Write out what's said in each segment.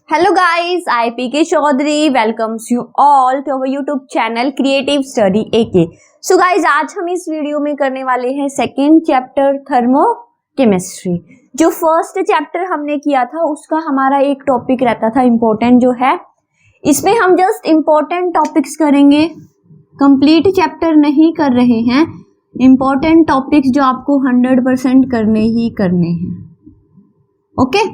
Hello guys, I PK Chaudhary welcomes you all to our YouTube channel Creative Study AK. So guys, आज हम इस video में करने वाले हैं सेकेंड चैप्टर थर्मोकेमिस्ट्री। जो फर्स्ट चैप्टर हमने किया था उसका हमारा एक टॉपिक रहता था इम्पोर्टेंट जो है, इसमें हम जस्ट इम्पोर्टेंट टॉपिक्स करेंगे, कंप्लीट चैप्टर नहीं कर रहे हैं। इम्पोर्टेंट टॉपिक्स जो आपको 100% करने ही करने हैं। ओके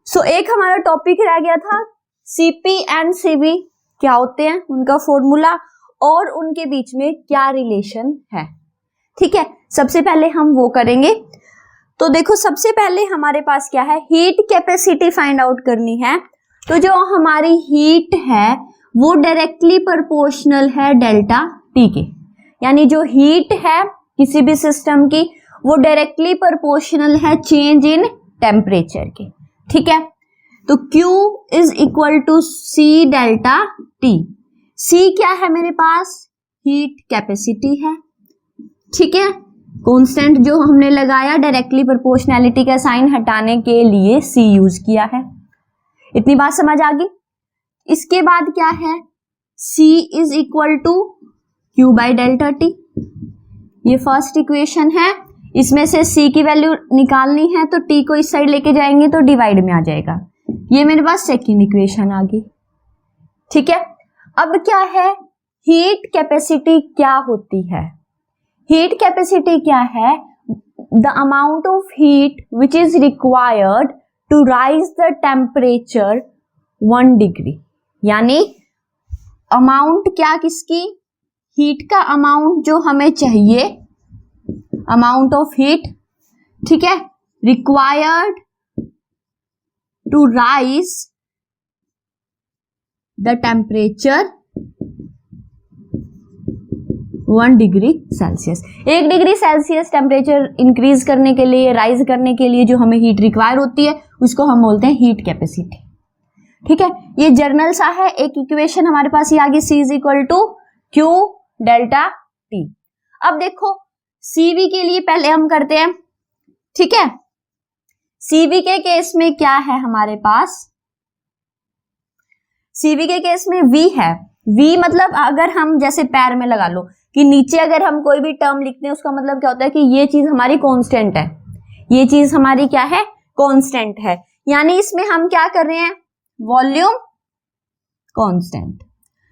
सो एक हमारा टॉपिक रह गया था सीपी एंड सीवी क्या होते हैं, उनका फॉर्मूला और उनके बीच में क्या रिलेशन है। ठीक है, सबसे पहले हम वो करेंगे। तो देखो सबसे पहले हमारे पास क्या है, हीट कैपेसिटी फाइंड आउट करनी है। तो जो हमारी हीट है वो डायरेक्टली प्रोपोर्शनल है डेल्टा टी के, यानी जो हीट है किसी भी सिस्टम की वो डायरेक्टली प्रोपोर्शनल है चेंज इन टेम्परेचर के। ठीक है, तो Q is equal to C delta T. C क्या है मेरे पास, हीट कैपेसिटी है। ठीक है, कांस्टेंट जो हमने लगाया डायरेक्टली प्रोपोर्शनैलिटी का साइन हटाने के लिए C यूज किया है। इतनी बात समझ आ गई। इसके बाद क्या है, C is equal to Q by delta T. ये फर्स्ट इक्वेशन है, इसमें से C की वैल्यू निकालनी है तो T को इस साइड लेके जाएंगे तो डिवाइड में आ जाएगा। ये मेरे पास सेकेंड इक्वेशन आ गई। ठीक है, अब क्या है, हीट कैपेसिटी क्या होती है। हीट कैपेसिटी क्या है, the amount of heat which is required to raise the temperature 1 degree. यानी अमाउंट क्या, किसकी, हीट का अमाउंट जो हमें चाहिए, अमाउंट ऑफ हीट, ठीक है, required to raise the temperature 1 degree Celsius. 1 degree Celsius temperature increase करने के लिए, राइज करने के लिए जो हमें हीट रिक्वायर होती है उसको हम बोलते हैं हीट कैपेसिटी। ठीक है, ये जर्नल सा है। एक इक्वेशन हमारे पास ये आ गई, C is equal to Q delta T. अब देखो CV के लिए पहले हम करते हैं। ठीक है, CV के केस में क्या है हमारे पास, CV के केस में V है। V मतलब अगर हम जैसे पैर में लगा लो कि नीचे अगर हम कोई भी टर्म लिखते हैं उसका मतलब क्या होता है कि ये चीज हमारी कांस्टेंट है, ये चीज हमारी क्या है, कांस्टेंट है। यानी इसमें हम क्या कर रहे हैं, वॉल्यूम कांस्टेंट।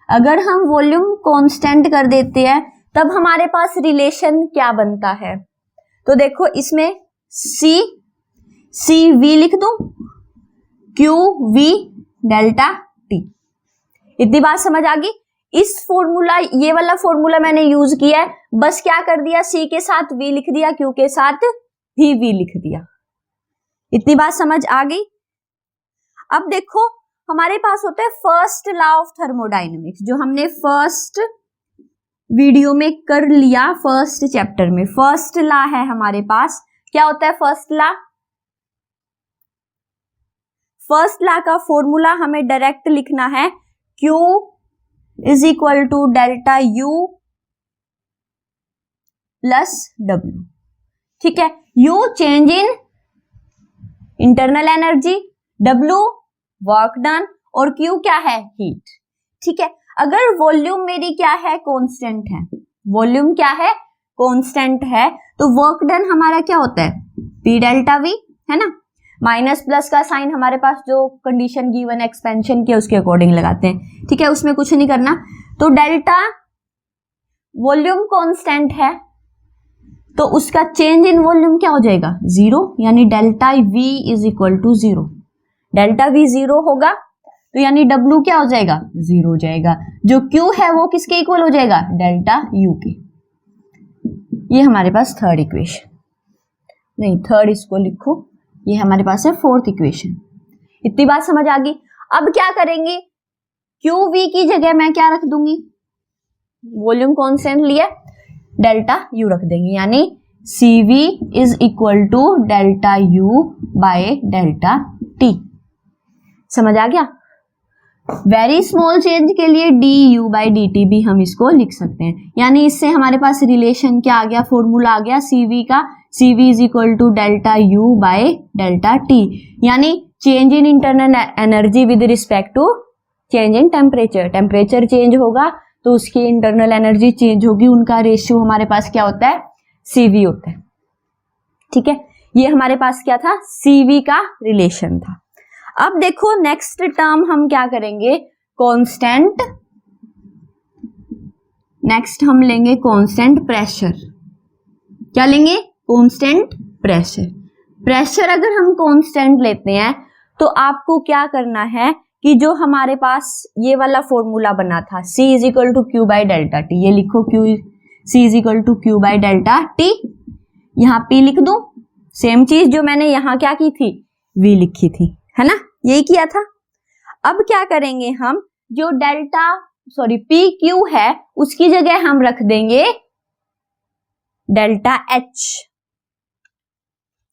अगर हम वॉल्यूम कांस्टेंट कर देते हैं तब हमारे पास रिलेशन क्या बनता है। तो देखो इसमें सी वी लिख दूं, क्यू वी डेल्टा टी। इतनी बात समझ आ गई। इस फॉर्मूला, ये वाला फॉर्मूला मैंने यूज किया है, बस क्या कर दिया, सी के साथ वी लिख दिया, क्यू के साथ भी वी लिख दिया। इतनी बात समझ आ गई। अब देखो हमारे पास होता है फर्स्ट लॉ ऑफ थर्मोडायनेमिक्स, जो हमने फर्स्ट वीडियो में कर लिया, फर्स्ट चैप्टर में। फर्स्ट लॉ है हमारे पास, क्या होता है फर्स्ट लॉ, फर्स्ट लॉ का फॉर्मूला हमें डायरेक्ट लिखना है, Q is equal to delta U plus W। ठीक है, U change in internal energy, W work done और Q क्या है, हीट। ठीक है, अगर वॉल्यूम मेरी क्या है, कांस्टेंट है, वॉल्यूम क्या है, कांस्टेंट है, तो वर्क डन हमारा क्या होता है, P डेल्टा V, है ना। माइनस प्लस का साइन हमारे पास जो कंडीशन गिवन एक्सपेंशन की उसके अकॉर्डिंग लगाते हैं। ठीक है, उसमें कुछ नहीं करना। तो डेल्टा वॉल्यूम कांस्टेंट है तो उसका चेंज इन वॉल्यूम क्या हो जाएगा, 0, यानी delta V is equal to 0। Delta V 0 होगा तो यानी W क्या हो जाएगा, 0 हो जाएगा। जो Q है वो किसके इक्वल हो जाएगा, डेल्टा U के। ये हमारे पास थर्ड इक्वेशन, नहीं थर्ड इसको लिखो, ये हमारे पास है फोर्थ इक्वेशन। इतनी बात समझ आ गई। अब क्या करेंगे, QV की जगह मैं क्या रख दूंगी, वॉल्यूम कांस्टेंट लिया, डेल्टा U रख देंगे, यानी CV is equal to delta U by delta T। समझ आ गया। वेरी स्मॉल चेंज के लिए du बाई dt भी हम इसको लिख सकते हैं। यानी इससे हमारे पास रिलेशन क्या आ गया, फॉर्मूला आ गया CV का, CV is equal to delta U by delta T। यानी change in internal energy with respect to change in temperature. Temperature change होगा तो उसकी इंटरनल एनर्जी चेंज होगी, उनका रेशियो हमारे पास क्या होता है, CV होता है। ठीक है, ये हमारे पास क्या था, CV का रिलेशन था। अब देखो नेक्स्ट टर्म हम क्या करेंगे, कांस्टेंट। नेक्स्ट हम लेंगे कांस्टेंट प्रेशर। क्या लेंगे, कांस्टेंट प्रेशर। प्रेशर अगर हम कांस्टेंट लेते हैं तो आपको क्या करना है कि जो हमारे पास ये वाला फॉर्मूला बना था C is equal to q by delta T, ये लिखो C is equal to q by delta T, यहाँ P लिख दूं। सेम चीज जो मैंने यहाँ क्या की थी, V लिखी थी, है ना, यही किया था। अब क्या करेंगे हम, जो PQ है उसकी जगह हम रख देंगे डेल्टा H।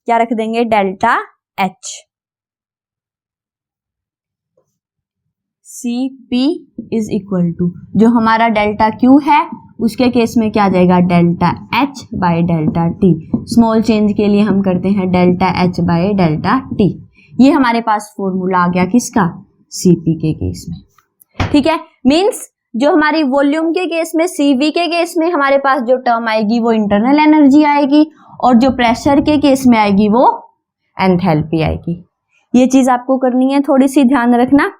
क्या रख देंगे, delta H। CP is equal to जो हमारा डेल्टा Q है उसके केस में क्या आ जाएगा, delta H by delta T। Small change के लिए हम करते हैं delta H by delta T। ये हमारे पास फॉर्मूला आ गया किसका, CP के केस में। ठीक है, मींस जो हमारी वॉल्यूम के केस में, CV के केस में हमारे पास जो टर्म आएगी वो इंटरनल एनर्जी आएगी, और जो प्रेशर के केस में आएगी वो एंथैल्पी आएगी। ये चीज आपको करनी है, थोड़ी सी ध्यान रखना।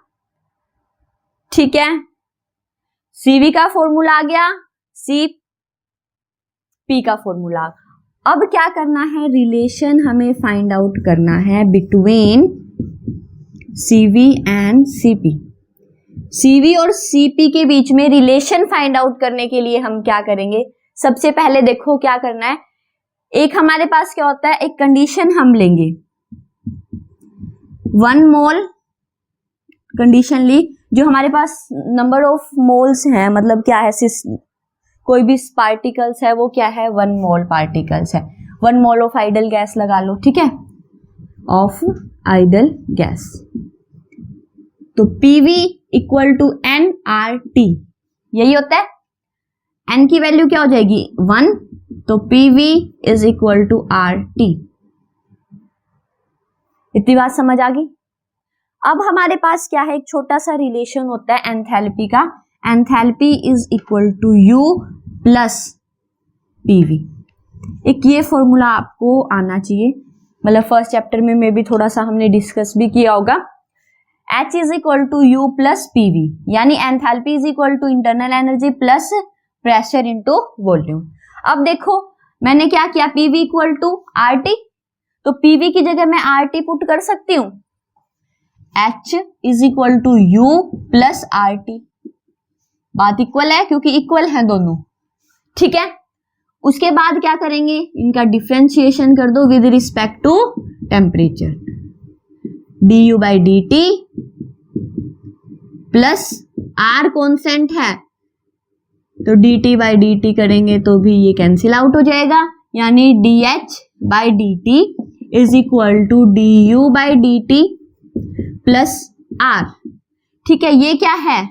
ठीक है, CV का फॉर्मूला आ गया, CP का फॉर्मूला। अब क्या करना है, रिलेशन हमें फाइंड आउट करना है between CV and CP। CV और CP के बीच में रिलेशन फाइंड आउट करने के लिए हम क्या करेंगे, सबसे पहले देखो क्या करना है। एक हमारे पास क्या होता है, एक कंडीशन हम लेंगे, 1 मोल कंडीशन ली। जो हमारे पास नंबर ऑफ मोल्स हैं, मतलब क्या है, कोई भी पार्टिकल्स है वो क्या है, 1 मोल पार्टिकल्स है। 1 मोल ऑफ आइडल गैस लगा लो, ठीक है, ऑफ आइडल गैस। तो PV इक्वल टू nRT, यही होता है। n की वैल्यू क्या हो जाएगी, 1, तो PV is equal to RT। इतनी बात समझ आ गई। अब हमारे पास क्या है, एक छोटा सा रिलेशन होता है एंथैल्पी का। Enthalpy is equal to U plus PV। एक ये फॉर्मूला आपको आना चाहिए, मतलब फर्स्ट चैप्टर में मे भी थोड़ा सा हमने डिस्कस भी किया होगा। H is equal to U plus PV, यानी enthalpy is equal to internal energy plus pressure into volume. अब देखो मैंने क्या किया, PV इक्वल टू RT, तो PV की जगह मैं RT पुट कर सकती हूं। H is equal to U plus RT, बात इक्वल है क्योंकि इक्वल है दोनों। ठीक है, उसके बाद क्या करेंगे, इनका डिफरेंशिएशन कर दो with respect to temperature. du by dt plus R constant है तो dt बाई dt करेंगे तो भी ये कैंसिल आउट हो जाएगा, यानी dH by dt is equal to du by dt plus R। ठीक है, ये क्या है,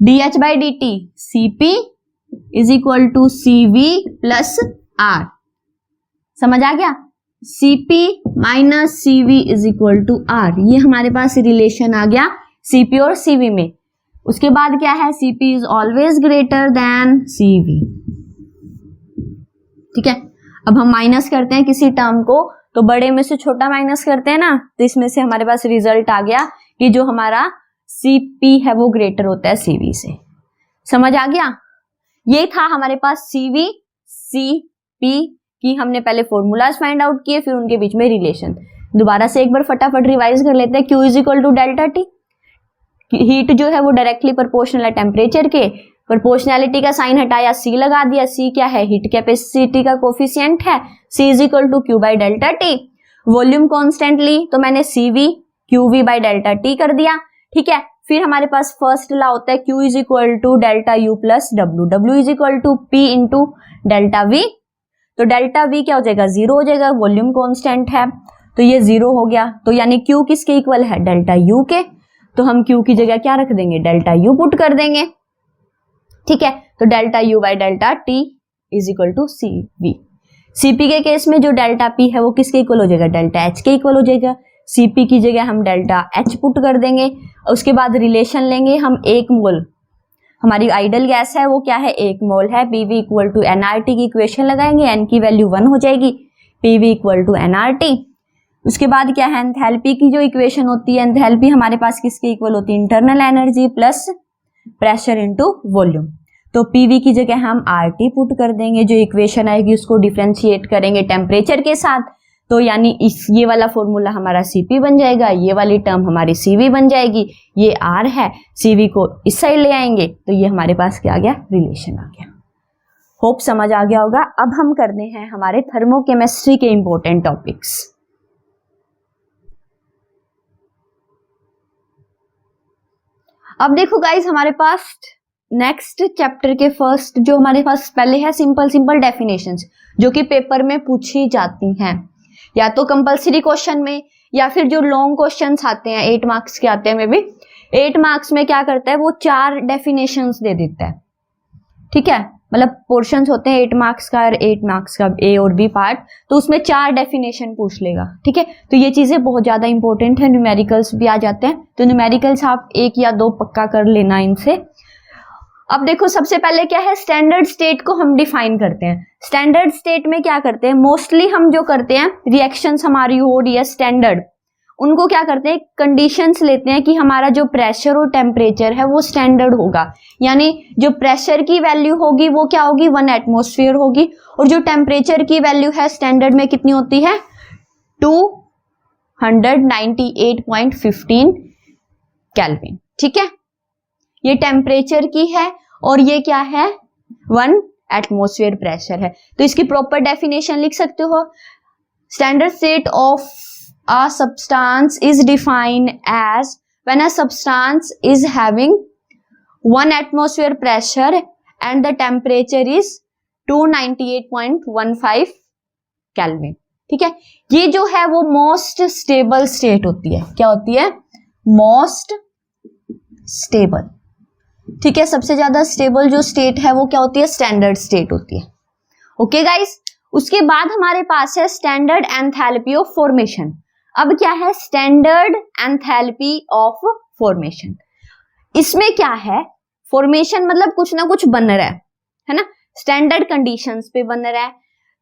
dH by dt CP is equal to CV plus R। समझ आ गया, CP minus CV is equal to R। ये हमारे पास रिलेशन आ गया CP और CV में। उसके बाद क्या है, CP is always greater than CV। ठीक है, अब हम माइनस करते हैं किसी टर्म को तो बड़े में से छोटा माइनस करते हैं ना, तो इसमें से हमारे पास रिजल्ट आ गया कि जो हमारा CP है वो ग्रेटर होता है CV से। समझ आ गया, ये था हमारे पास CV CP की हमने पहले फॉर्मूलाज फाइंड आउट किए, फिर उनके बीच में रिलेशन। दोबारा से एक बार फटाफट रिवाइज कर लेते हैं। Q is equal to delta T, heat जो है वो डायरेक्टली प्रोपोर्शनल है टेम्परेचर के, प्रोपोर्शनैलिटी का साइन हटाया, C लगा दिया। C क्या है, हीट कैपेसिटी का कोफिशिएंट है। C is equal to Q by delta T। Volume constant ली तो मैंने CV QV by delta T कर दिया। ठीक है, फिर हमारे पास फर्स्ट लॉ होता है Q is equal to delta U plus W, W is equal to P into delta V। तो डेल्टा V क्या हो जाएगा, 0 हो जाएगा, वॉल्यूम कॉन्स्टेंट है तो ये 0 हो गया। तो यानी Q किसके इक्वल है, डेल्टा U के, तो हम Q की जगह क्या रख देंगे, डेल्टा U पुट कर देंगे। ठीक है, तो delta U by delta T is equal to CV। CP के केस में जो डेल्टा P है वो किसके इक्वल हो जाएगा, डेल्टा H के इक्वल हो जाएगा। Cp की जगह हम डेल्टा H पुट कर देंगे। उसके बाद रिलेशन लेंगे हम 1 मोल, हमारी आइडल गैस है वो क्या है 1 मोल है, PV इक्वल टू nRT की इक्वेशन लगाएंगे, n की वैल्यू 1 हो जाएगी, PV इक्वल टू nRT। उसके बाद क्या है एंथैल्पी की जो इक्वेशन होती है, एंथैल्पी हमारे पास किसके इक्वल होती है, internal energy plus pressure into volume. तो PV की जगह हम RT पुट कर देंगे, जो इक्वेशन आएगी उसको डिफरेंशिएट करेंगे टेम्परेचर के साथ, तो यानी इस ये वाला फॉर्मूला हमारा Cp बन जाएगा, ये वाली टर्म हमारी Cv बन जाएगी, ये R है, Cv को इस साइड ले आएंगे तो ये हमारे पास क्या आ गया, रिलेशन आ गया। होप समझ आ गया होगा। अब हम करते हैं हमारे थर्मोकेमिस्ट्री के इंपॉर्टेंट टॉपिक्स। अब देखो गाइज, हमारे पास नेक्स्ट चैप्टर के फर्स्ट जो हमारे पास पहले है सिंपल डेफिनेशंस, जो कि पेपर में पूछी जाती हैं, या तो कंपलसरी क्वेश्चन में या फिर जो लॉन्ग क्वेश्चंस आते हैं 8 मार्क्स के आते हैं, में भी 8 मार्क्स में क्या करता है वो 4 डेफिनेशंस दे देता है। ठीक है, मतलब पोर्शंस होते हैं 8 मार्क्स का और 8 मार्क्स का ए और बी पार्ट, तो उसमें 4 डेफिनेशन पूछ लेगा। ठीक है, तो ये चीजें बहुत ज्यादा इंपॉर्टेंट है, न्यूमेरिकल्स भी आ जाते हैं, तो न्यूमेरिकल्स आप 1 या 2 पक्का कर लेना इनसे। अब देखो सबसे पहले क्या है, स्टैंडर्ड स्टेट को हम डिफाइन करते हैं। स्टैंडर्ड स्टेट में क्या करते हैं, मोस्टली हम जो करते हैं रिएक्शंस हमारी हो रही है स्टैंडर्ड, उनको क्या करते हैं कंडीशंस लेते हैं कि हमारा जो प्रेशर और टेम्परेचर है वो स्टैंडर्ड होगा, यानी जो प्रेशर की वैल्यू होगी वो क्या होगी 1 एटमॉस्फेयर होगी, और जो टेम्परेचर की वैल्यू है स्टैंडर्ड में कितनी होती है 298.15 केल्विन। ठीक है, ये टेम्परेचर की है और ये क्या है 1 एटमॉस्फेयर प्रेशर है। तो इसकी प्रॉपर डेफिनेशन लिख सकते हो, standard state of a substance is defined as when a substance is having 1 atmosphere pressure and the temperature is 298.15 Kelvin। ठीक है, ये जो है वो मोस्ट स्टेबल स्टेट होती है। क्या होती है, मोस्ट स्टेबल। ठीक है, सबसे ज्यादा स्टेबल जो स्टेट है वो क्या होती है, स्टैंडर्ड स्टेट होती है। ओके गाइस, उसके बाद हमारे पास है स्टैंडर्ड एंथैल्पी ऑफ फॉर्मेशन। अब क्या है स्टैंडर्ड एंथैल्पी ऑफ फॉर्मेशन, इसमें क्या है फॉर्मेशन मतलब कुछ ना कुछ बन रहा है ना, स्टैंडर्ड कंडीशंस पे बन रहा है,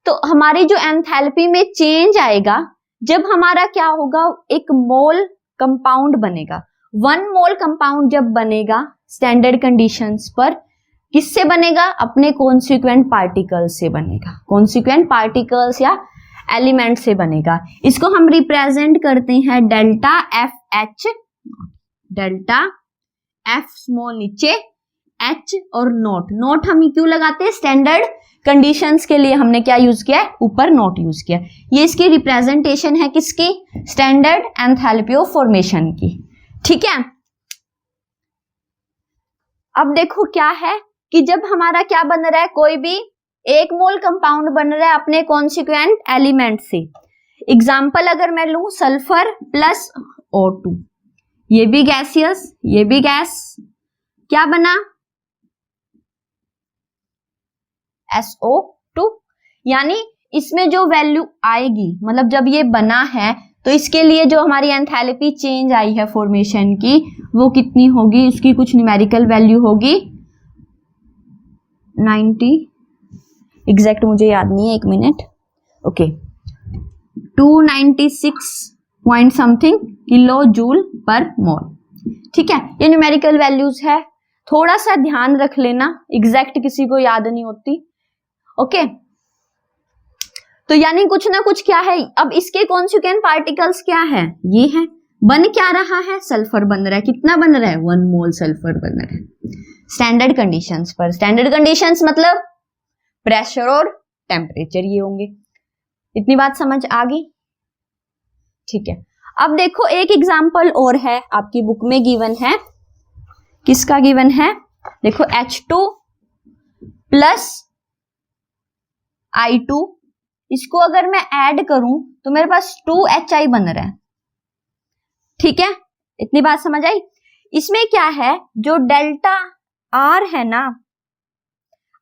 तो हमारी जो एंथैल्पी में चेंज आएगा जब हमारा क्या होगा, एक मोल कंपाउंड बनेगा। 1 मोल कंपाउंड जब बनेगा स्टैंडर्ड कंडीशंस पर, किससे बनेगा, अपने कॉन्सिक्वेंट पार्टिकल्स से बनेगा, कॉन्सिक्वेंट पार्टिकल्स या एलिमेंट से बनेगा। इसको हम रिप्रेजेंट करते हैं delta F H, delta F small नीचे एच और नोट। नोट हम क्यों लगाते हैं, स्टैंडर्ड कंडीशंस के लिए हमने क्या यूज किया है, ऊपर नोट यूज किया। ये इसकी रिप्रेजेंटेशन है किसकी, स्टैंडर्ड एंथैल्पी ऑफ फॉर्मेशन की। ठीक है, अब देखो क्या है कि जब हमारा क्या बन रहा है, कोई भी 1 मोल कंपाउंड बन रहा है अपने कॉन्सिक्वेंट एलिमेंट से। एग्जाम्पल अगर मैं लूं सल्फर प्लस O2, ये भी गैसियस, ये भी गैस, क्या बना SO2, यानी इसमें जो वैल्यू आएगी, मतलब जब ये बना है तो इसके लिए जो हमारी एंथैल्पी चेंज आई है फॉर्मेशन की वो कितनी होगी, उसकी कुछ न्यूमेरिकल वैल्यू होगी 90, एग्जैक्ट मुझे याद नहीं है, 1 मिनट। Okay, 296 point something kilo joule per mole. ठीक है, ये न्यूमेरिकल वैल्यूज है, थोड़ा सा ध्यान रख लेना, एग्जैक्ट किसी को याद नहीं होती। ओके, तो यानी कुछ ना कुछ क्या है, अब इसके कॉन्सिक्वेंट पार्टिकल्स क्या है, ये है, बन क्या रहा है, सल्फर बन रहा है, कितना बन रहा है 1 मोल सल्फर बन रहा है स्टैंडर्ड कंडीशंस पर। स्टैंडर्ड कंडीशंस मतलब प्रेशर और टेम्परेचर ये होंगे। इतनी बात समझ आ गई। ठीक है, अब देखो एक एग्जांपल और है आपकी बुक में गिवन है, किसका गिवन है, देखो H2 प्लस I2, इसको अगर मैं ऐड करूं तो मेरे पास 2HI बन रहा है। ठीक है, इतनी बात समझ आई। इसमें क्या है, जो डेल्टा R है ना,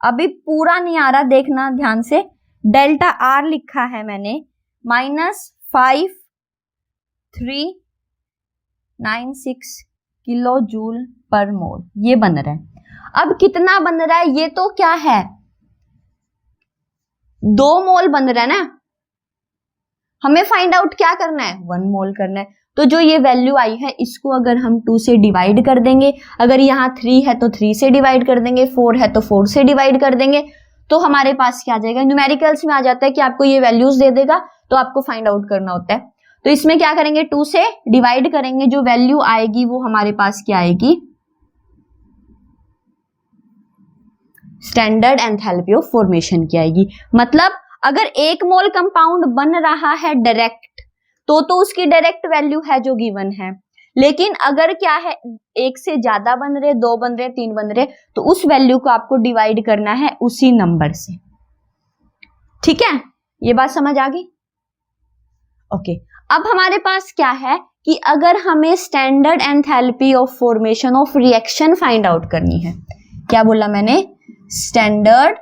अभी पूरा नहीं आ रहा, देखना ध्यान से, डेल्टा R लिखा है मैंने -5 396 किलो जूल पर मोल ये बन रहा है। अब कितना बन रहा है, ये तो क्या है 2 मोल बन रहा है ना, हमें फाइंड आउट क्या करना है 1 मोल करना है। तो जो ये वैल्यू आई है इसको अगर हम 2 से डिवाइड कर देंगे, अगर यहाँ 3 है तो 3 से डिवाइड कर देंगे, 4 है तो 4 से डिवाइड कर देंगे, तो हमारे पास क्या आ जाएगा, न्यूमेरिकल्स में आ जाता है कि आपको ये वैल्यूज दे देगा तो आपको फाइंड आउट करना होता है। तो इसमें क्या करेंगे 2 से डिवाइड करेंगे, जो वैल्यू आएगी वो हमारे पास क्या आएगी, स्टैंडर्ड एंथैल्पी ऑफ फॉर्मेशन की आएगी। मतलब अगर 1 मोल कंपाउंड बन रहा है डायरेक्ट तो उसकी डायरेक्ट वैल्यू है जो गिवन है, लेकिन अगर क्या है 1 से ज्यादा बन रहे, 2 बन रहे, 3 बन रहे, तो उस वैल्यू को आपको डिवाइड करना है उसी नंबर से। ठीक है, ये बात समझ आ गई? ओके, अब हमारे पास क्या है कि अगर हमें standard enthalpy of formation of reaction find out करनी है, क्या बोला मैंने, स्टैंडर्ड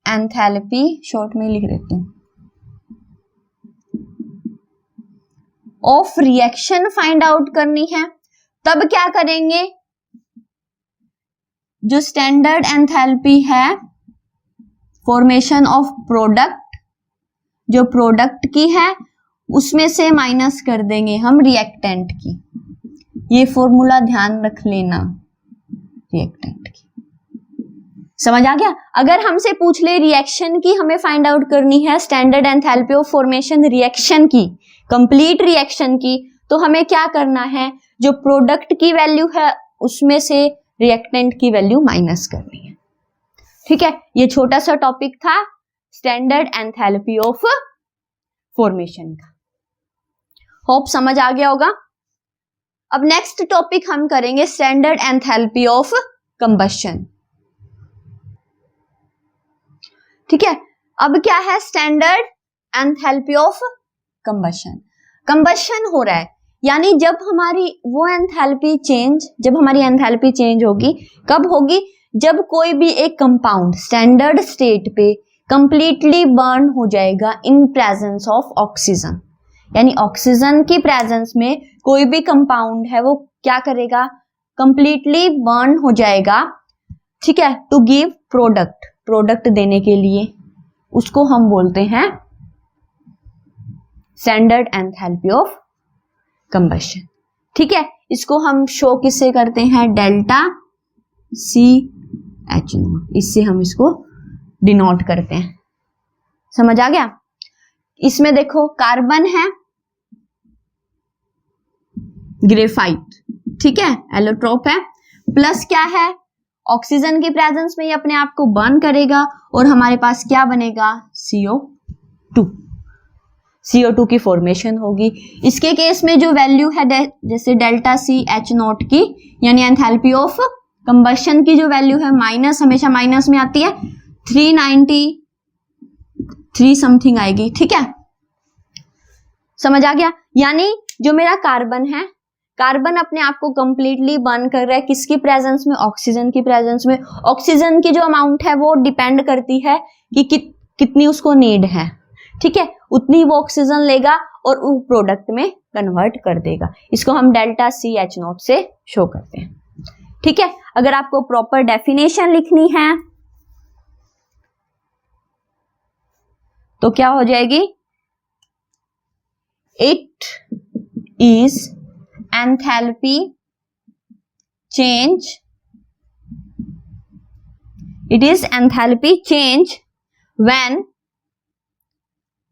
एंथैल्पी, शॉर्ट में लिख देती हूं, ऑफ रिएक्शन फाइंड आउट करनी है, तब क्या करेंगे, जो स्टैंडर्ड एंथैल्पी है फॉर्मेशन ऑफ प्रोडक्ट, जो प्रोडक्ट की है उसमें से माइनस कर देंगे हम रिएक्टेंट की। ये फॉर्मूला ध्यान रख लेना, रिएक्टेंट की। समझ आ गया? अगर हमसे पूछ ले रिएक्शन की हमें फाइंड आउट करनी है, standard enthalpy of formation reaction की, कंप्लीट रिएक्शन की, तो हमें क्या करना है, जो प्रोडक्ट की वैल्यू है उसमें से रिएक्टेंट की वैल्यू माइनस करनी है। ठीक है, ये छोटा सा टॉपिक था स्टैंडर्ड एंथैल्पी ऑफ फॉर्मेशन का। होप समझ आ गया होगा। अब नेक्स्ट टॉपिक हम करेंगे स्टैंडर्ड एंथैल्पी ऑफ कंबशन। ठीक है, अब क्या है standard enthalpy of combustion. Combustion हो रहा है, यानी जब हमारी वो एंथैल्पी चेंज, जब हमारी एंथैल्पी चेंज होगी, कब होगी, जब कोई भी एक कंपाउंड स्टैंडर्ड स्टेट पे कंप्लीटली बर्न हो जाएगा इन प्रेजेंस ऑफ ऑक्सीजन, यानी ऑक्सीजन की प्रेजेंस में कोई भी कंपाउंड है वो क्या करेगा, कंप्लीटली बर्न हो जाएगा। ठीक है, टू गिव प्रोडक्ट, प्रोडक्ट देने के लिए, उसको हम बोलते हैं स्टैंडर्ड एंथैल्पी ऑफ कंबशन। ठीक है, इसको हम शो किससे करते हैं, डेल्टा CH0, इससे हम इसको डिनोट करते हैं। समझ आ गया? इसमें देखो कार्बन है, ग्रेफाइट, ठीक है, एलोट्रोप है, प्लस क्या है, ऑक्सीजन की प्रेजेंस में ये अपने आप को बर्न करेगा और हमारे पास क्या बनेगा, CO2, CO2 की फॉर्मेशन होगी। इसके केस में जो वैल्यू है जैसे डेल्टा CH0 की, यानी एंथैल्पी ऑफ कंबशन की जो वैल्यू है, माइनस, हमेशा माइनस में आती है, 393 समथिंग आएगी। ठीक है, समझ आ गया? यानी जो मेरा कार्बन है, कार्बन अपने आप को कंप्लीटली बर्न कर रहा है किसकी प्रेजेंस में, ऑक्सीजन की प्रेजेंस में। ऑक्सीजन की जो अमाउंट है वो डिपेंड करती है कि कितनी उसको नीड है। ठीक है, उतनी वो ऑक्सीजन लेगा और वो प्रोडक्ट में कन्वर्ट कर देगा। इसको हम डेल्टा CH0 से शो करते हैं। ठीक है, अगर आपको प्रॉपर डेफिनेशन लिखनी है तो क्या हो जाएगी, it is enthalpy change, it is enthalpy change when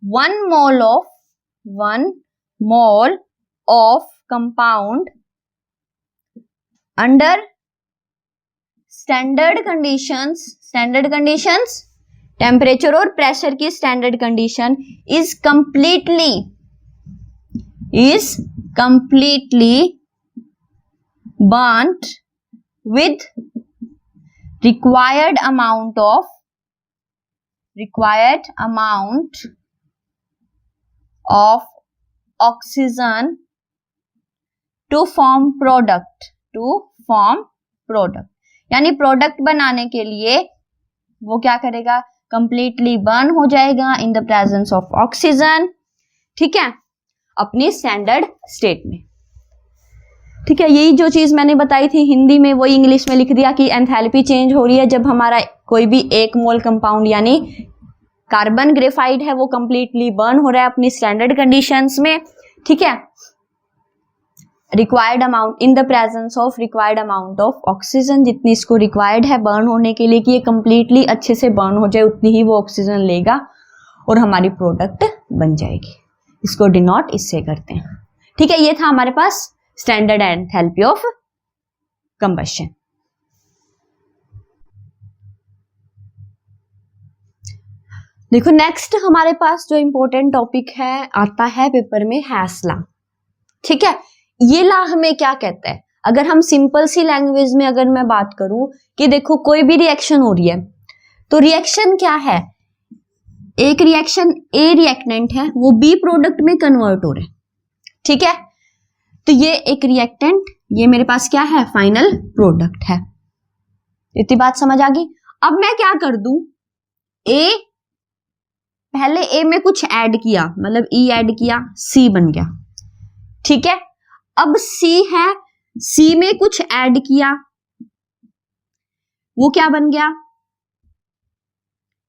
1 mole of compound under standard conditions, temperature और प्रेशर की standard condition is completely burnt with required amount of oxygen to form product, यानी product बनाने के लिए वो क्या करेगा, completely burn हो जाएगा in the presence of oxygen. ठीक है, अपनी स्टैंडर्ड स्टेट में। ठीक है, यही जो चीज मैंने बताई थी हिंदी में वही इंग्लिश में लिख दिया कि एंथैल्पी चेंज हो रही है जब हमारा कोई भी एक मोल कंपाउंड यानी कार्बन ग्रेफाइट है वो कंप्लीटली बर्न हो रहा है अपनी स्टैंडर्ड कंडीशंस में। ठीक है, required amount in the presence of required amount of oxygen, जितनी इसको रिक्वायर्ड है बर्न होने के लिए कि ये कंप्लीटली अच्छे से बर्न हो जाए उतनी ही वो ऑक्सीजन लेगा और हमारी प्रोडक्ट बन जाएगी। इसको डिनोट इससे करते हैं। ठीक है, ये था हमारे पास स्टैंडर्ड एंथैल्पी ऑफ कंबशन। देखो नेक्स्ट हमारे पास जो इंपॉर्टेंट टॉपिक है आता है पेपर में हैस लॉ। ठीक है, ये लॉ हमें क्या कहता है, अगर हम सिंपल सी लैंग्वेज में अगर मैं बात करूं कि देखो कोई भी रिएक्शन हो रही है तो रिएक्शन क्या है, एक रिएक्शन ए रिएक्टेंट है वो बी प्रोडक्ट में कन्वर्ट हो रहा है। ठीक है, तो ये एक रिएक्टेंट, ये मेरे पास क्या है फाइनल प्रोडक्ट है। इतनी बात समझ आ गई। अब मैं क्या कर दूं, ए पहले ए में कुछ ऐड किया मतलब ई ऐड किया, सी बन गया। ठीक है, अब सी है, सी में कुछ ऐड किया वो क्या बन गया,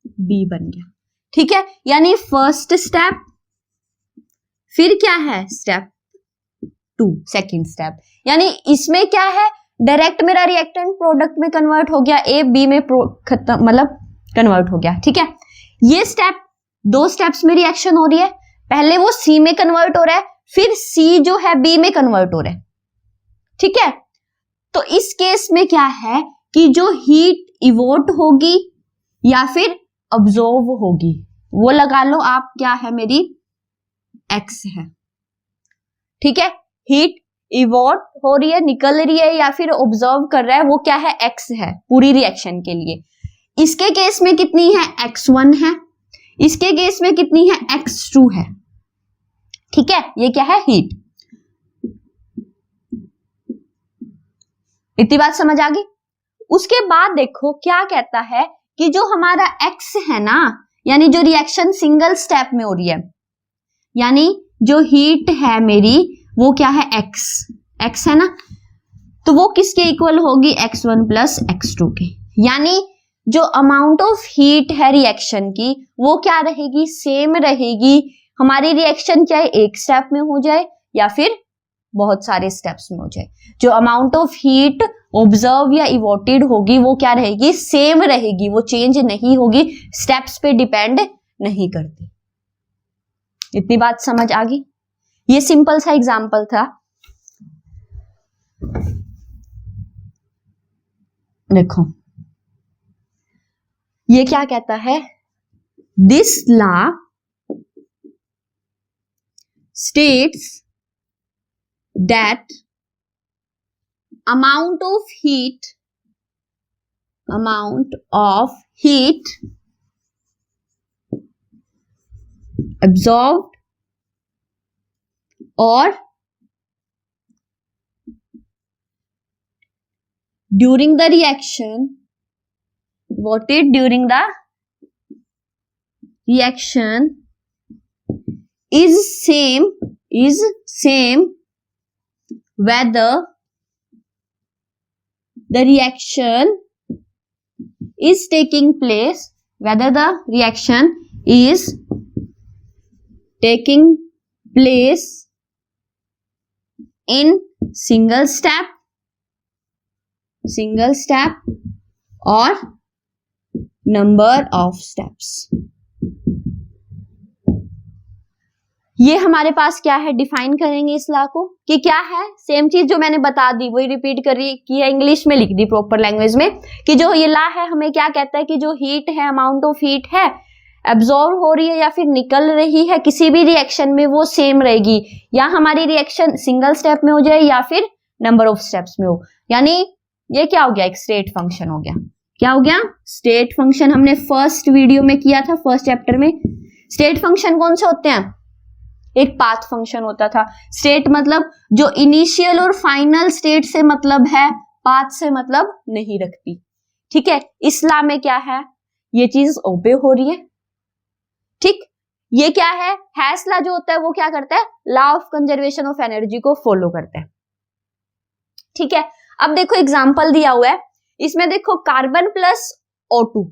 बी बन गया। ठीक है, यानी फर्स्ट स्टेप, फिर क्या है स्टेप 2 सेकंड स्टेप, यानी इसमें क्या है डायरेक्ट मेरा रिएक्टेंट प्रोडक्ट में कन्वर्ट हो गया, ए बी में खत्म मतलब कन्वर्ट हो गया। ठीक है, ये स्टेप 2 स्टेप्स में रिएक्शन हो रही है, पहले वो सी में कन्वर्ट हो रहा है फिर सी जो है बी में कन्वर्ट हो रहा है। ठीक है, तो इस केस में क्या है कि जो हीट इवोट होगी या फिर अब्जॉर्व होगी वो लगा लो आप क्या है मेरी एक्स है। ठीक है, हीट इवोट हो रही है निकल रही है या फिर ऑब्जर्व कर रहा है वो क्या है एक्स है पूरी रिएक्शन के लिए। इसके केस में कितनी है x1 है, इसके केस में कितनी है x2 है। ठीक है, ये क्या है हीट। इतनी बात समझ आ गई। उसके बाद देखो क्या कहता है कि जो हमारा x है ना, यानी जो रिएक्शन सिंगल स्टेप में हो रही है, यानी जो हीट है मेरी वो क्या है x है ना, तो वो किसके इक्वल होगी x1 प्लस x2 के, यानी जो अमाउंट ऑफ हीट है रिएक्शन की वो क्या रहेगी सेम रहेगी। हमारी रिएक्शन चाहे एक स्टेप में हो जाए या फिर बहुत सारे स्टेप्स में हो जाए, जो अमाउंट ऑफ हीट ऑब्जर्व या इवोटेड होगी वो क्या रहेगी सेम रहेगी, वो चेंज नहीं होगी, स्टेप्स पे डिपेंड नहीं करती। इतनी बात समझ आ गई। ये सिंपल सा एग्जांपल था। देखो ये क्या कहता है, this law states that amount of heat absorbed or during the reaction, during the reaction is same whether the reaction is taking place, whether the reaction is taking place in single step or number of steps। ये हमारे पास क्या है define करेंगे इस law को कि क्या है, सेम चीज जो मैंने बता दी वही रिपीट कर रही की है, इंग्लिश में लिख दी प्रॉपर लैंग्वेज में कि जो ये लॉ है हमें क्या कहता है कि जो हीट है अमाउंट ऑफ हीट है एब्जॉर्ब हो रही है या फिर निकल रही है किसी भी रिएक्शन में वो सेम रहेगी, या हमारी रिएक्शन सिंगल स्टेप में हो जाए या फिर नंबर ऑफ स्टेप्स में हो। यानी ये क्या हो गया एक स्टेट फंक्शन हो गया। क्या हो गया स्टेट फंक्शन। हमने फर्स्ट वीडियो में किया था फर्स्ट चैप्टर में। स्टेट फंक्शन कौन से होते हैं, एक पाथ फंक्शन होता था। स्टेट मतलब जो इनिशियल और फाइनल स्टेट से मतलब है, पाथ से मतलब नहीं रखती। ठीक है, इस लॉ में क्या है ये चीज ओबे हो रही है। ठीक, ये क्या है, हैस लॉ जो होता है वो क्या करता है, law of conservation of energy को फॉलो करता है। ठीक है, अब देखो एग्जांपल दिया हुआ है, इसमें देखो कार्बन प्लस O2,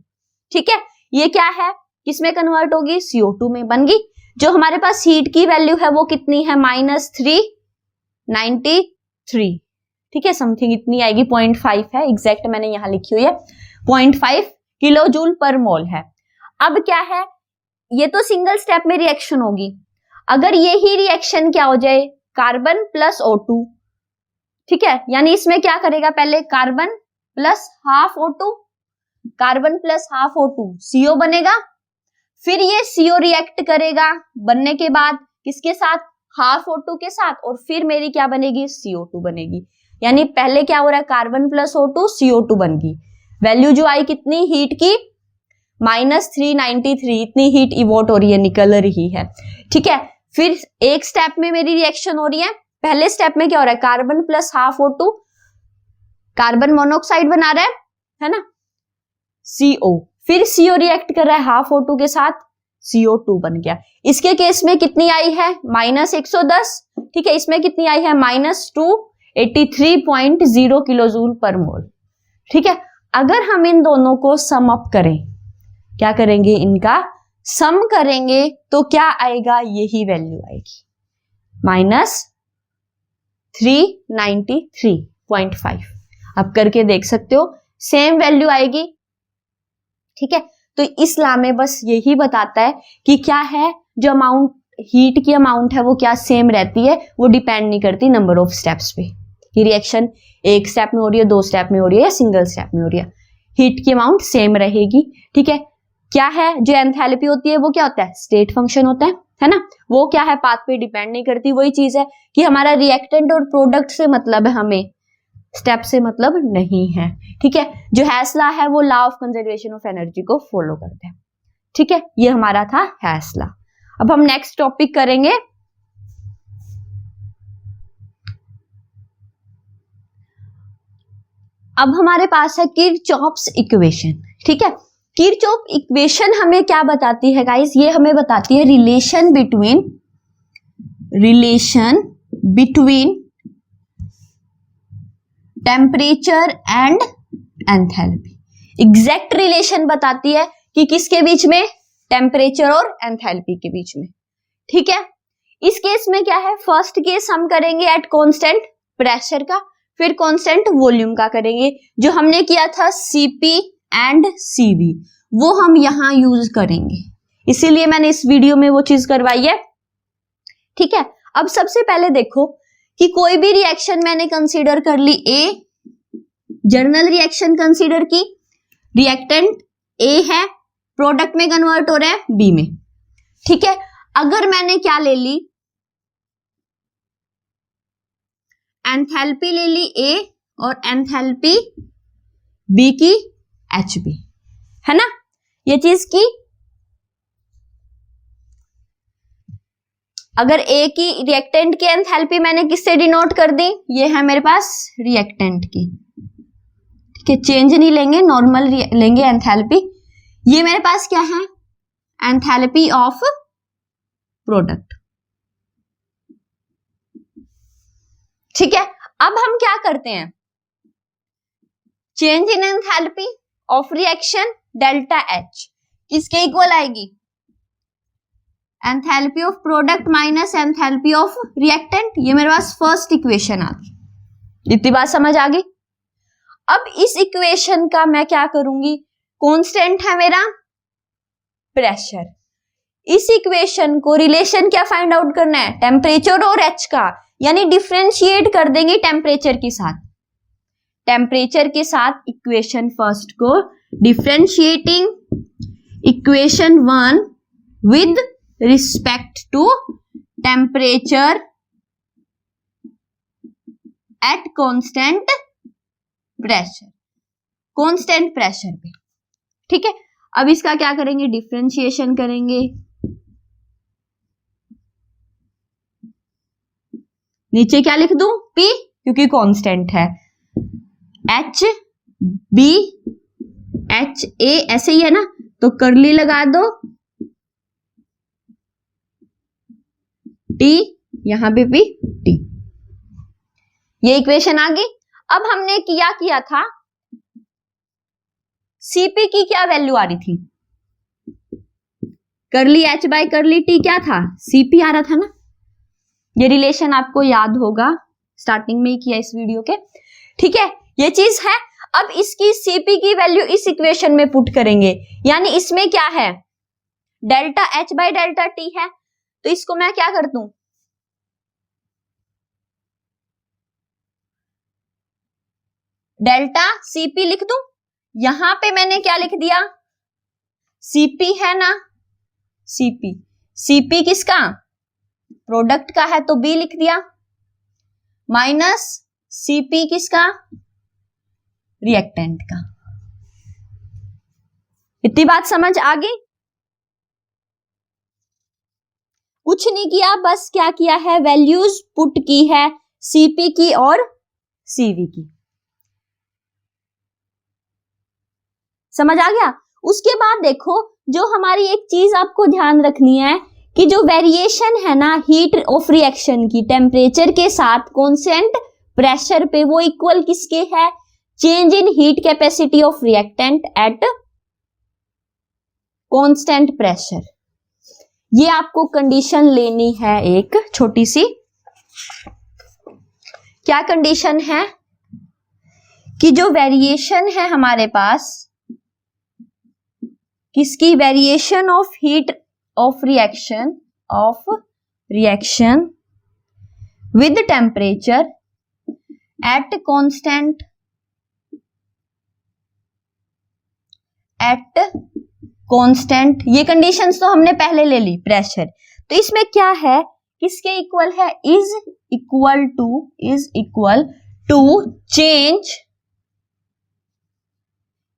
ठीक है, ये क्या है, किसमें कन्वर्ट होगी, CO2 में बन गई। जो हमारे पास हीट की वैल्यू है वो कितनी है, -393, ठीक है, समथिंग इतनी आएगी, 0.5 है, एग्जैक्ट मैंने यहां लिखी हुई है, 0.5 किलो जूल पर मोल है। अब क्या है, ये तो सिंगल स्टेप में रिएक्शन होगी, अगर ये ही रिएक्शन क्या हो जाए, कार्बन प्लस O2, ठीक है, यानी इसमें क्या करेगा, पहले carbon plus half O2, carbon plus half O2 CO बनेगा, फिर ये CO रिएक्ट करेगा बनने के बाद किसके साथ, हाफ O2 के साथ, और फिर मेरी क्या बनेगी, CO2 बनेगी। यानी पहले क्या हो रहा है, कार्बन प्लस O2 CO2 बन गई, वैल्यू जो आई कितनी हीट की, -393, इतनी हीट इवोट हो रही है, निकल रही है। ठीक है, फिर एक स्टेप में मेरी रिएक्शन हो रही है, पहले स्टेप में क्या हो रहा है, carbon plus half O2 carbon monoxide बना रहा है ना, CO, फिर CO रिएक्ट कर रहा है हाफ O2 के साथ, CO2 बन गया। इसके केस में कितनी आई है, -110, ठीक है, इसमें कितनी आई है, -283.0 किलोजूल पर मोल। ठीक है, अगर हम इन दोनों को सम अप करें, क्या करेंगे, इनका सम करेंगे तो क्या आएगा, यही वैल्यू आएगी, -393.5। अब करके देख सकते हो, सेम वैल्यू आएगी। ठीक है, तो इस लॉ में बस यही बताता है कि क्या है, जो अमाउंट हीट की अमाउंट है वो क्या सेम रहती है, वो डिपेंड नहीं करती नंबर ऑफ स्टेप्स पे, कि रिएक्शन एक स्टेप में हो रही है, 2 स्टेप में हो रही है या सिंगल स्टेप में हो रही है, हीट की अमाउंट सेम रहेगी। ठीक है, क्या है, जो एंथैल्पी होती है वो क्या होता है, स्टेट फंक्शन होता है ना, वो क्या है, पाथ पे डिपेंड नहीं करती। वही चीज है कि हमारा रिएक्टेंट और प्रोडक्ट से मतलब है, हमें स्टेप से मतलब नहीं है। ठीक है, जो हैस लॉ है वो law of conservation of energy को फॉलो करते हैं। ठीक है, ये हमारा था हैस लॉ। अब हम नेक्स्ट टॉपिक करेंगे, अब हमारे पास है किरचॉफ्स इक्वेशन। ठीक है, किरचॉफ इक्वेशन हमें क्या बताती है गाइस, ये हमें बताती है relation between temperature and enthalpy. Exact relation बताती है कि किसके बीच में, टेम्परेचर और एंथैल्पी के बीच में। ठीक है, इस केस में क्या है, फर्स्ट केस हम करेंगे एट कांस्टेंट प्रेशर का, फिर कांस्टेंट वॉल्यूम का करेंगे। जो हमने किया था Cp एंड Cv, वो हम यहां यूज करेंगे, इसीलिए मैंने इस वीडियो में वो चीज करवाई है। ठीक है, अब सबसे पहले देखो कि कोई भी रिएक्शन मैंने कंसीडर कर ली, ए जर्नल रिएक्शन कंसीडर की, रिएक्टेंट ए है, प्रोडक्ट में कन्वर्ट हो रहा है बी में। ठीक है, अगर मैंने क्या ले ली, एंथैल्पी ले ली ए और एंथैल्पी बी की HB, है ना, ये चीज की, अगर ए की रिएक्टेंट की एंथैल्पी मैंने किससे डिनोट कर दी, ये है मेरे पास रिएक्टेंट की। ठीक है, चेंज नहीं लेंगे, नॉर्मल लेंगे एंथैल्पी। ये मेरे पास क्या है, एंथैल्पी ऑफ प्रोडक्ट। ठीक है, अब हम क्या करते हैं, change in enthalpy of reaction delta H किसके इक्वल आएगी, enthalpy of product minus enthalpy of reactant. ये मेरे पास फर्स्ट इक्वेशन आ गई, इतनी बात समझ आ गई। अब इस इक्वेशन का मैं क्या करूंगी, कांस्टेंट है मेरा प्रेशर, इस इक्वेशन को रिलेशन क्या फाइंड आउट करना है, टेम्परेचर और H का, यानी डिफरेंशिएट कर देंगे टेम्परेचर के साथ, टेम्परेचर के साथ इक्वेशन फर्स्ट को differentiating equation 1 with respect to temperature at constant pressure पे। ठीक है, अब इसका क्या करेंगे, डिफरेंशिएशन करेंगे, नीचे क्या लिख दूं, P, क्योंकि कांस्टेंट है, H B H A ऐसे ही है ना, तो कर्ली लगा दो, T, यहां पे भी T। ये इक्वेशन आ गई। अब हमने किया था, Cp की क्या वैल्यू आ रही थी, करली H बाय करली T क्या था, Cp आ रहा था ना। ये रिलेशन आपको याद होगा, स्टार्टिंग में ही किया इस वीडियो के, ठीक है, ये चीज है। अब इसकी Cp की वैल्यू इस इक्वेशन में पुट करेंगे, यानी इसमें क्या है, delta H bye delta T है, तो इसको मैं क्या कर दूं, डेल्टा Cp लिख दूं। यहां पे मैंने क्या लिख दिया, Cp है ना, Cp किसका, प्रोडक्ट का है तो B लिख दिया, माइनस Cp किसका, रिएक्टेंट का। इतनी बात समझ आ गई। कुछ नहीं किया, बस क्या किया है, वैल्यूज पुट की है Cp की और Cv की। समझ आ गया। उसके बाद देखो, जो हमारी एक चीज आपको ध्यान रखनी है कि जो वेरिएशन है ना हीट ऑफ रिएक्शन की टेम्परेचर के साथ कांस्टेंट प्रेशर पे, वो इक्वल किसके है, change in heat capacity of reactant eight constant pressure. ये आपको कंडीशन लेनी है एक छोटी सी। क्या कंडीशन है कि जो वेरिएशन है हमारे पास किसकी, variation of heat of reaction with temperature at constant ये कंडीशंस तो हमने पहले ले ली, प्रेशर। तो इसमें क्या है, किसके इक्वल है, is equal to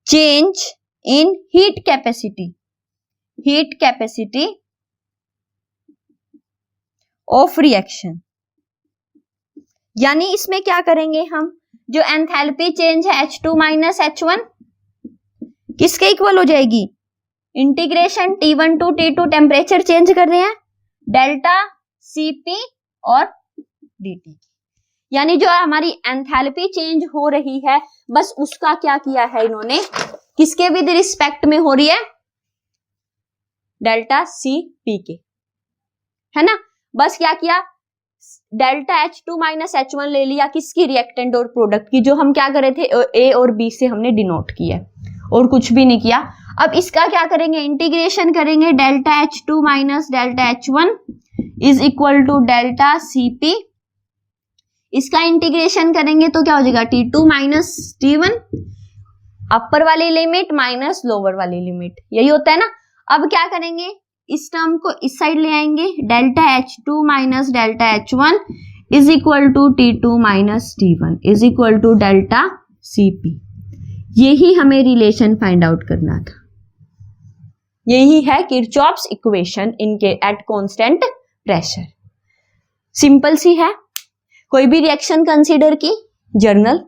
change in heat capacity of reaction. यानी इसमें क्या करेंगे हम, जो एंथैल्पी चेंज है H2 माइनस H1 किसके इक्वल हो जाएगी, integration T1 to T2, temperature change कर रहे हैं, डेल्टा Cp और dt। यानी जो हमारी एंथैल्पी चेंज हो रही है, बस उसका क्या किया है इन्होंने, किसके विद रिस्पेक्ट में हो रही है, डेल्टा Cp के, है ना। बस क्या किया, डेल्टा H2 माइनस H1 ले लिया, किसकी, रिएक्टेंट और प्रोडक्ट की, जो हम क्या कर रहे थे, A और B से हमने डिनोट किया, और कुछ भी नहीं किया। अब इसका क्या करेंगे, इंटीग्रेशन करेंगे, delta H2 minus delta H1 is equal to delta Cp। इसका इंटीग्रेशन करेंगे तो क्या हो जाएगा, T2 माइनस T1, अपर वाली लिमिट माइनस लोअर वाली लिमिट, यही होता है ना। अब क्या करेंगे, इस टर्म को इस साइड ले आएंगे, delta H2 minus delta H1 is equal to T2 minus T1 is equal to delta Cp। यही हमें रिलेशन फाइंड आउट करना था। यही है किरचॉफ्स इक्वेशन इनके एट कांस्टेंट प्रेशर। सिंपल सी है। कोई भी रिएक्शन कंसीडर की, जर्नल,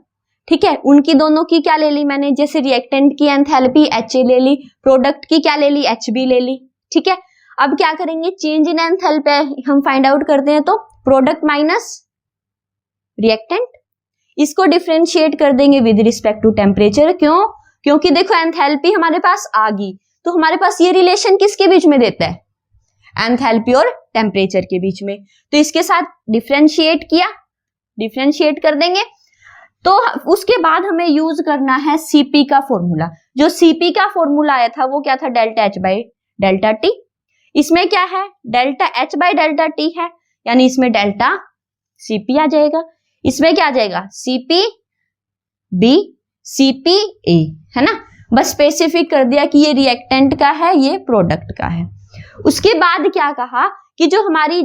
ठीक है, उनकी दोनों की क्या ले ली मैंने, जैसे रिएक्टेंट की एंथैल्पी HA ले ली, प्रोडक्ट की क्या ले ली, HB ले ली, ठीक है। अब क्या करेंगे, चेंज इन एंथैल्पी हम फाइंड आउट करते हैं, तो प्रोडक्ट माइनस रिएक्टेंट, इसको डिफरेंशिएट कर देंगे विद रिस्पेक्ट टू टेम्परेचर। क्यों, क्योंकि देखो एंथैल्पी हमारे पास आ गई, तो हमारे पास ये रिलेशन किसके बीच में देता है, एंथैल्पी और टेम्परेचर के बीच में। तो इसके साथ डिफरेंशिएट किया, डिफरेंशिएट कर देंगे। तो उसके बाद हमें यूज करना है Cp का फॉर्मूला। जो Cp का फॉर्मूला आया था वो क्या था, delta H by delta T। इसमें क्या है, delta H by delta T है, यानी इसमें डेल्टा Cp आ जाएगा। इसमें क्या आ जाएगा, Cp B Cp A, है ना। बस स्पेसिफिक कर दिया कि ये रिएक्टेंट का है, ये प्रोडक्ट का है। उसके बाद क्या कहा कि जो हमारी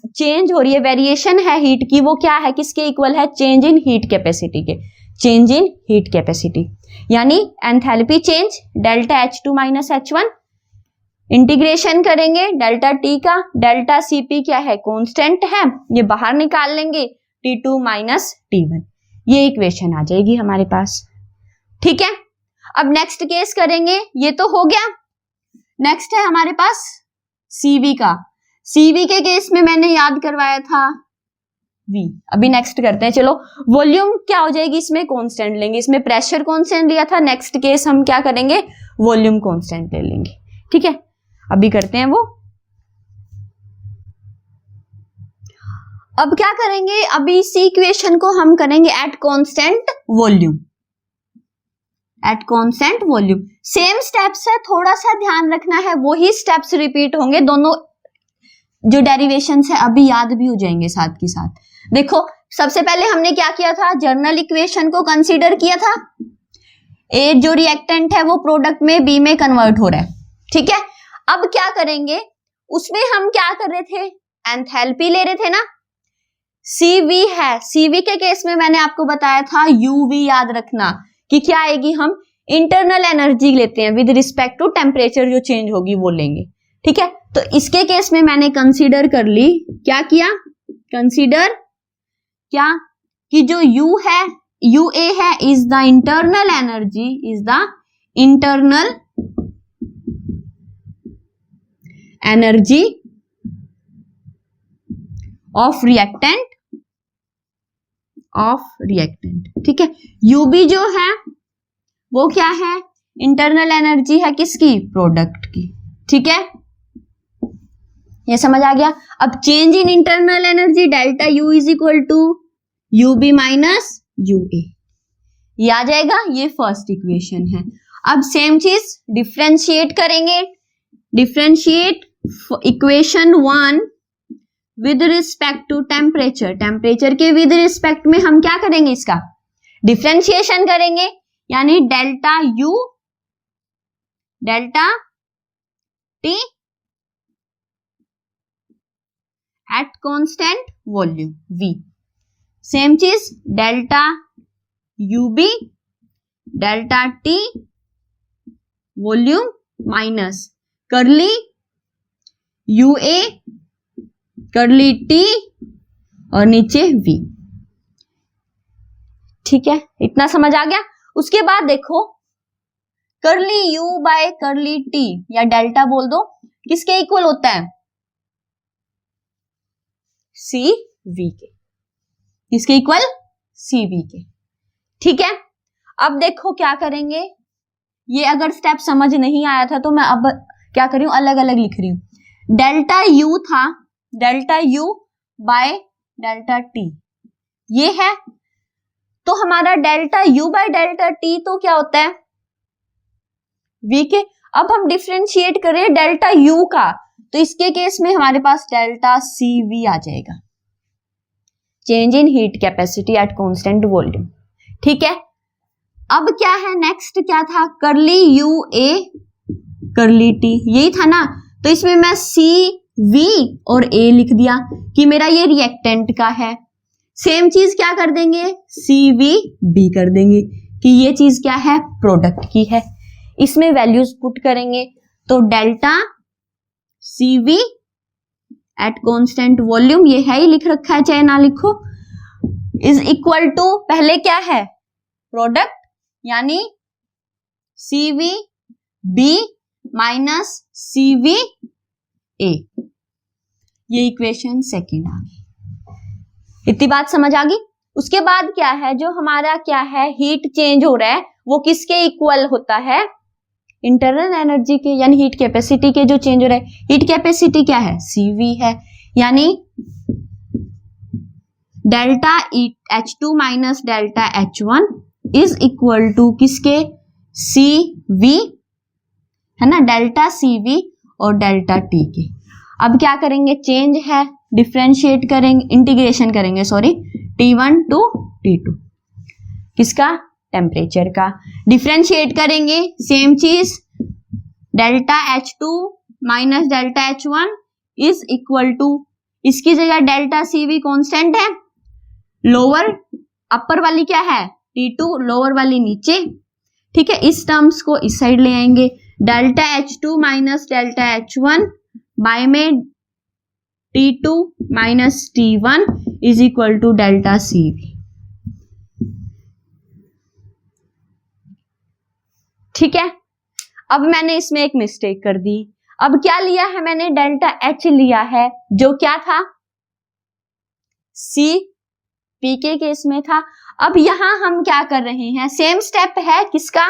चेंज हो रही है, वेरिएशन है हीट की, वो क्या है, किसके इक्वल है, चेंज इन हीट कैपेसिटी के, चेंज इन हीट कैपेसिटी। यानी enthalpy change delta H2 minus H1, integration करेंगे डेल्टा T का, डेल्टा Cp क्या है, कांस्टेंट है, ये बाहर निकाल लेंगे, T2 माइनस T1। ये इक्वेशन आ जाएगी हमारे पास, ठीक है। अब नेक्स्ट केस करेंगे, ये तो हो गया। नेक्स्ट है हमारे पास Cv का। CV के केस में मैंने याद करवाया था V। अभी नेक्स्ट करते हैं, चलो वॉल्यूम क्या हो जाएगी, इसमें कांस्टेंट लेंगे, इसमें प्रेशर कांस्टेंट लिया था, नेक्स्ट केस हम क्या करेंगे, वॉल्यूम कांस्टेंट ले लेंगे। ठीक है, अभी करते हैं वो। अब क्या करेंगे, अभी इसी इक्वेशन को हम करेंगे eight constant volume, eight constant volume. Same steps है, थोड़ा सा ध्यान रखना है, वही स्टेप्स रिपीट होंगे, दोनों जो डेरिवेशंस है अभी याद भी हो जाएंगे साथ के साथ। देखो सबसे पहले हमने क्या किया था, जर्नल इक्वेशन को कंसीडर किया था, ए जो रिएक्टेंट है वो प्रोडक्ट में बी में कन्वर्ट हो रहा है। ठीक है, अब क्या करेंगे, उसमें हम क्या कर रहे थे, एंथैल्पी ले रहे थे ना, CV है, CV के केस में मैंने आपको बताया था UV याद रखना कि क्या आएगी, हम इंटरनल एनर्जी लेते हैं विद रिस्पेक्ट टू टेम्परेचर, जो चेंज होगी वो लेंगे। ठीक है, तो इसके केस में मैंने कंसीडर कर ली, क्या किया, कंसीडर क्या कि जो U है, UA है, is the internal energy, is the internal energy of reactant, of reactant. ठीक है, UB जो है वो क्या है, इंटरनल एनर्जी है किसकी, प्रोडक्ट की। ठीक है, ये समझ आ गया। अब change in internal energy delta U is equal to UB minus UA, ये आ जाएगा, ये फर्स्ट इक्वेशन है। अब सेम चीज डिफरेंशिएट करेंगे, differentiate equation 1 with respect to temperature, temperature के विद रिस्पेक्ट में हम क्या करेंगे, इसका डिफरेंशिएशन करेंगे, यानी delta U delta T at constant volume V। Same चीज delta UB delta T volume minus curly UA करली T और नीचे V। ठीक है, इतना समझ आ गया। उसके बाद देखो करली U बाय करली T या डेल्टा बोल दो, किसके इक्वल होता है, CV के, किसके इक्वल, CV के। ठीक है, अब देखो क्या करेंगे, ये अगर स्टेप समझ नहीं आया था तो मैं अब क्या कर रही हूं, अलग अलग लिख रही हूं। डेल्टा U था, delta U by delta T ये है, तो हमारा delta U by delta T तो क्या होता है, V के। अब हम डिफरेंशिएट करें डेल्टा U का, तो इसके केस में हमारे पास डेल्टा CV आ जाएगा, change in heat capacity eight constant volume. ठीक है, अब क्या है, नेक्स्ट क्या था, करली UA करली T, यही था ना, तो इसमें मैं CV और A लिख दिया कि मेरा ये रिएक्टेंट का है। सेम चीज क्या कर देंगे, CVB कर देंगे कि ये चीज क्या है, प्रोडक्ट की है। इसमें वैल्यूज पुट करेंगे, तो delta CV eight constant volume, ये है ही लिख रखा है चाहे ना लिखो, इज इक्वल टू, पहले क्या है, प्रोडक्ट, यानी CVB माइनस CVA, ये इक्वेशन सेकेंड आ गई। इतनी बात समझ आ गई। उसके बाद क्या है, जो हमारा क्या है, हीट चेंज हो रहा है वो किसके इक्वल होता है, इंटरनल एनर्जी के, यानी हीट कैपेसिटी के जो चेंज हो रहा है, हीट कैपेसिटी क्या है, CV है, यानी delta H2 minus delta H1 is equal to किसके, CV है ना, डेल्टा CV और डेल्टा T के। अब क्या करेंगे, चेंज है, डिफरेंशिएट करेंगे, इंटीग्रेशन करेंगे सॉरी, T1 टू T2 किसका, टेम्परेचर का। डिफरेंशिएट करेंगे, सेम चीज, delta H2 minus delta H1 is equal to, इसकी जगह डेल्टा CV कांस्टेंट है, लोअर अपर वाली क्या है T2, लोअर वाली नीचे। ठीक है, इस टर्म्स को इस साइड ले आएंगे, delta H2 minus delta H1 by में T2 minus T1 is equal to delta CV। ठीक है, अब मैंने इसमें एक मिस्टेक कर दी, अब क्या लिया है मैंने, डेल्टा एच लिया है, जो क्या था, सी पी के केस में था। अब यहां हम क्या कर रहे हैं, सेम स्टेप है किसका,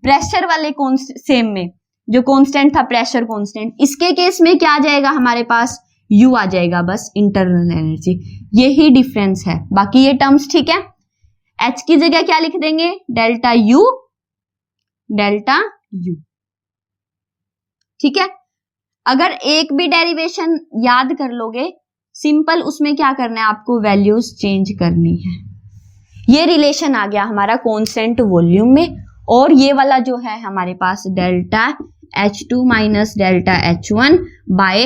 प्रेशर वाले सेम में जो कांस्टेंट था प्रेशर कांस्टेंट, इसके केस में क्या आ जाएगा हमारे पास, यू आ जाएगा, बस इंटरनल एनर्जी, यही डिफरेंस है, बाकी ये टर्म्स ठीक है। एच की जगह क्या लिख देंगे, डेल्टा यू, डेल्टा यू, ठीक है। अगर एक भी डेरिवेशन याद कर लोगे सिंपल, उसमें क्या करना है आपको, वैल्यूज चेंज करनी है। ये रिलेशन आ गया हमारा कांस्टेंट वॉल्यूम में, और ये वाला जो है हमारे पास delta H2 minus delta H1 by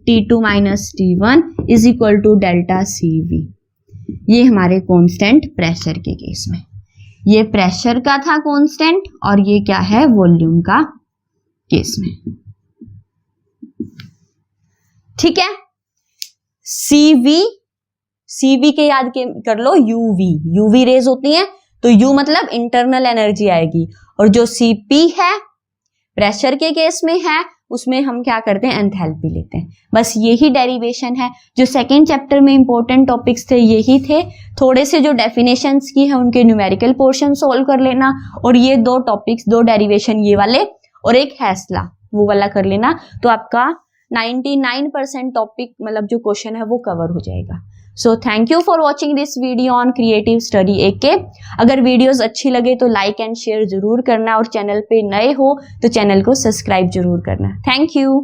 T2 minus T1 is equal to delta CV। ये हमारे कांस्टेंट प्रेशर के केस में, ये प्रेशर का था कांस्टेंट, और ये क्या है, वॉल्यूम का केस में, ठीक है। CV के याद कर लो, यूवी रेज होती हैं, तो U मतलब इंटरनल एनर्जी आएगी, और जो CP है प्रेशर के केस में है, उसमें हम क्या करते हैं, एंथैल्पी लेते हैं। बस यही डेरिवेशन है, जो सेकेंड चैप्टर में इंपॉर्टेंट टॉपिक्स थे यही थे। थोड़े से जो डेफिनेशंस की है उनके न्यूमेरिकल पोर्शन सोल्व कर लेना, और ये दो टॉपिक्स, दो डेरिवेशन ये वाले, और एक हैसला वो वाला कर लेना, तो आपका 99% टॉपिक मतलब जो क्वेश्चन है वो कवर हो जाएगा। So thank you for watching this video on creative study AK। अगर वीडियोस अच्छी लगे तो लाइक एंड शेयर जरूर करना, और चैनल पे नए हो तो चैनल को सब्सक्राइब जरूर करना। Thank you.